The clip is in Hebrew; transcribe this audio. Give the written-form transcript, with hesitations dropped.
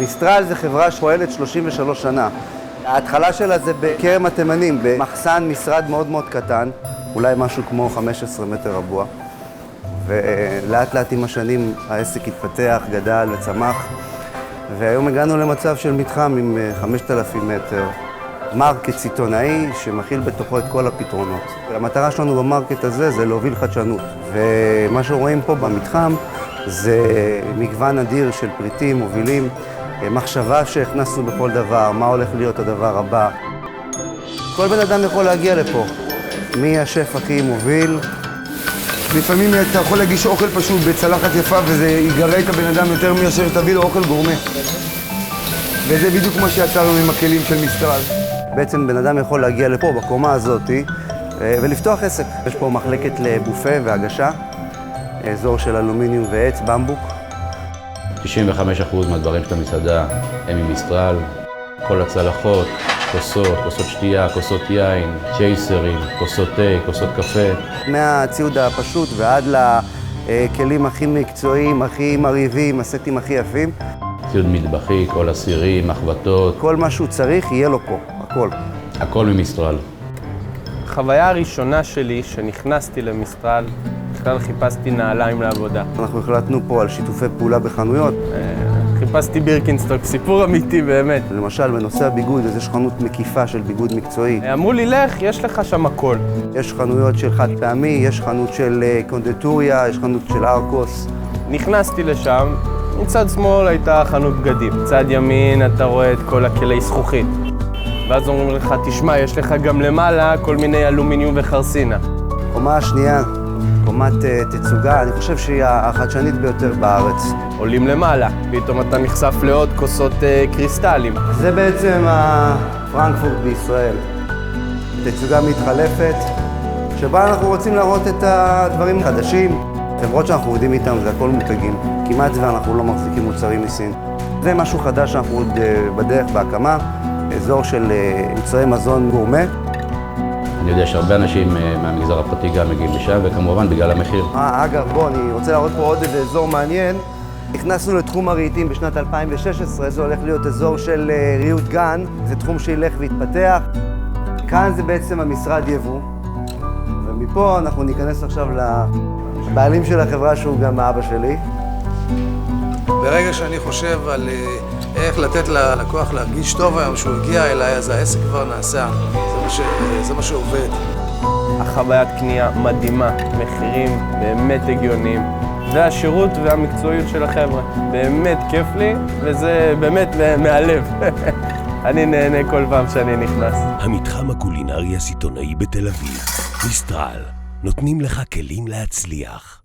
מיסטרל זה חברה שפועלת 33 שנה. ההתחלה שלה זה בכרם התימנים, במחסן משרד מאוד מאוד קטן, אולי משהו כמו 15 מטר רבוע. ולאט לאט עם השנים העסק התפתח, גדל וצמח. והיום הגענו למצב של מתחם עם 5,000 מטר. מרקט סיטונאי שמכיל בתוכו את כל הפתרונות. המטרה שלנו במרקט הזה זה להוביל חדשנות. ומה שרואים פה במתחם זה מגוון אדיר של פריטים, מובילים, מחשבה שהכנסנו בכל דבר, מה הולך להיות הדבר הבא. כל בן אדם יכול להגיע לפה. מי השף הכי מוביל? לפעמים אתה יכול להגיש אוכל פשוט בצלחת יפה וזה יגרה את הבן אדם יותר מאשר תביא לו אוכל גורמה. וזה בדיוק כמו שיצרנו עם הכלים של מיסטרל. בעצם בן אדם יכול להגיע לפה, בקומה הזאת, ולפתוח עסק. יש פה מחלקת לבופה והגשה, אזור של אלומיניום ועץ, במבוק. 95% מהדברים של המסעדה הם ממיסטרל. כל הצלחות, כוסות שתייה, כוסות יין, צ'ייסרים, כוסות תה, כוסות קפה. מהציוד הפשוט ועד לכלים הכי מקצועיים, הכי מרהיבים, הסטים הכי יפים. ציוד מטבחי, כל הסירים, מחבטות. כל מה שהוא צריך יהיה לו פה, הכל. הכל ממיסטרל. החוויה הראשונה שלי שנכנסתי למיסטרל, בכלל חיפשתי נעליים לעבודה. אנחנו החלטנו פה על שיתופי פעולה בחנויות. חיפשתי בירקינסטוק, סיפור אמיתי באמת. למשל, בנושא הביגוד, אז יש חנות מקיפה של ביגוד מקצועי. אמרו לי, לך, יש לך שם הכל. יש חנויות של חד פעמי, יש חנות של קונדטוריה, יש חנות של ארקוס. נכנסתי לשם, מצד שמאל הייתה חנות בגדים. מצד ימין אתה רואה את כל הכלי זכוכית. ואז אומרים לך, תשמע, יש לך גם למעלה כל מיני אלומיניום וחרסינה. קומה השנייה, קומת תצוגה, אני חושב שהיא החדשנית ביותר בארץ. עולים למעלה, פתאום אתה נחשף לעוד כוסות קריסטלים. זה בעצם פרנקפורט בישראל. תצוגה מתחלפת, שבה אנחנו רוצים להראות את הדברים החדשים. חברות שאנחנו עובדים איתם זה הכל מותגים. כמעט ואנחנו לא מחזיקים מוצרים מסין. זה משהו חדש שאנחנו עוד בדרך בהקמה, אזור של מוצרי מזון גורמה. אני יודע שהרבה אנשים מהמגזר הפרטי גם מגיעים לשם, וכמובן בגלל המחיר. אגב, אני רוצה להראות פה עוד איזה אזור מעניין. נכנסנו לתחום הרהיטים בשנת 2016, זה הולך להיות אזור של ריהוט גן, זה תחום שילך והתפתח. כאן זה בעצם המשרד יבוא, ומפה אנחנו ניכנס עכשיו לבעלים של החברה שהוא גם האבא שלי. ברגע שאני חושב על איך לתת ללקוח להרגיש טוב היום שהוא הגיע אליי, אז העסק כבר נעשה. זה מה שעובד. החוויית קנייה מדהימה, מחירים באמת הגיוניים. והשירות והמקצועיות של החבר'ה. באמת כיף לי, וזה באמת מהלב. אני נהנה כל פעם שאני נכנס. המתחם הקולינרי הסיטונאי בתל אביב, מיסטרל, נותנים לך כלים להצליח.